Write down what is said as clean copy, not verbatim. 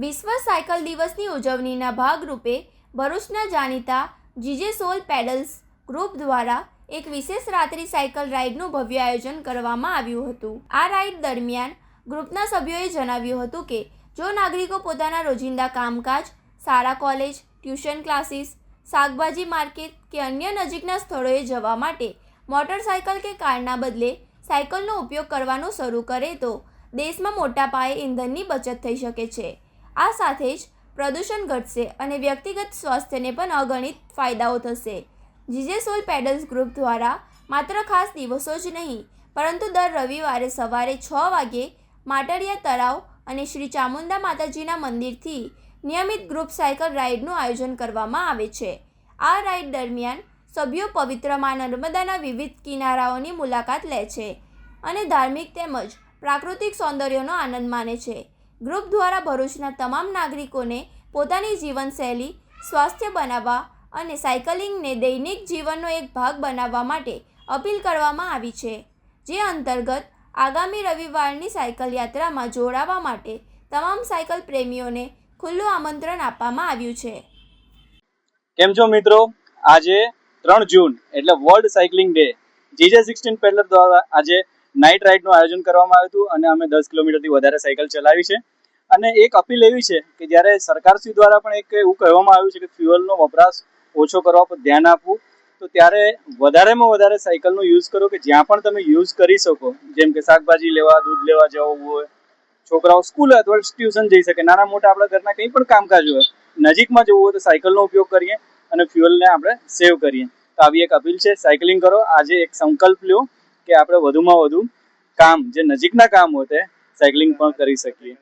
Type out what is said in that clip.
વિશ્વ સાયકલ દિવસની ઉજવણીના ભાગરૂપે ભરૂચના જાણીતા જીજે સોલ પેડલ્સ ગ્રુપ દ્વારા એક વિશેષ રાત્રિ સાયકલ રાઇડનું ભવ્ય આયોજન કરવામાં આવ્યું હતું. આ રાઇડ દરમિયાન ગ્રુપના સભ્યોએ જણાવ્યું હતું કે જો નાગરિકો પોતાના રોજિંદા કામકાજ, શાળા કોલેજ, ટ્યુશન ક્લાસીસ, શાકભાજી માર્કેટ કે અન્ય નજીકના સ્થળોએ જવા માટે મોટરસાયકલ કે કારના બદલે સાયકલનો ઉપયોગ કરવાનું શરૂ કરે તો દેશમાં મોટા પાયે ઇંધણની બચત થઈ શકે છે. આ સાથે જ પ્રદૂષણ ઘટશે અને વ્યક્તિગત સ્વાસ્થ્યને પણ અગણિત ફાયદાઓ થશે. જીજે સોલ પેડલ્સ ગ્રુપ દ્વારા માત્ર ખાસ દિવસો જ નહીં પરંતુ દર રવિવારે સવારે 6 વાગ્યે માટડિયા તળાવ અને શ્રી ચામુંડા માતાજીના મંદિરથી નિયમિત ગ્રુપ સાયકલ રાઇડનું આયોજન કરવામાં આવે છે. આ રાઇડ દરમિયાન સભ્યો પવિત્ર મા નર્મદાના વિવિધ કિનારાઓની મુલાકાત લે છે અને ધાર્મિક તેમજ પ્રાકૃતિક સૌંદર્યનો આનંદ માણે છે. ગ્રુપ દ્વારા ભરૂચના તમામ નાગરિકોને પોતાની જીવનશૈલી સ્વાસ્થ્ય બનાવવા અને સાયકલિંગને દૈનિક જીવનનો એક ભાગ બનાવવા માટે અપીલ કરવામાં આવી છે, જે અંતર્ગત આગામી રવિવારની સાયકલ યાત્રામાં જોડાવા માટે તમામ સાયકલ પ્રેમીઓને ખુલ્લું આમંત્રણ આપવામાં આવ્યું છે. કેમ છો મિત્રો? આજે 3 જૂન એટલે world cycling day GJ 16 peddler દ્વારા આજે નાઇટ રાઇડનું આયોજન કરવામાં આવ્યું હતું અને અમે 10 કિલોમીટરથી વધારે સાયકલ ચલાવી છે. અને એક અપીલ એવી છે કે જ્યારે સરકારશ્રી દ્વારા પણ એક એવું કહેવામાં આવ્યું છે કે ફ્યુઅલનો વપરાશ ઓછો કરવા પર ધ્યાન આપવું, તો ત્યારે વધારેમાં વધારે સાયકલનો યુઝ કરો કે જ્યાં પણ તમે યુઝ કરી શકો, જેમ કે શાકભાજી લેવા, દૂધ લેવા જવું હોય, છોકરાઓ સ્કૂલ અથવા ટ્યુશન જઈ શકે, નાના મોટા આપણા ઘરના કંઈ પણ કામકાજ હોય, નજીકમાં જવું હોય તો સાયકલનો ઉપયોગ કરીએ અને ફ્યુઅલને આપણે સેવ કરીએ. તો આવી એક અપીલ છે, સાયકલિંગ કરો. આજે એક સંકલ્પ લ્યો કે આપણે વધુમાં વધુ કામ જે નજીકના કામ હોય તે સાયકલિંગ પણ કરી શકીએ.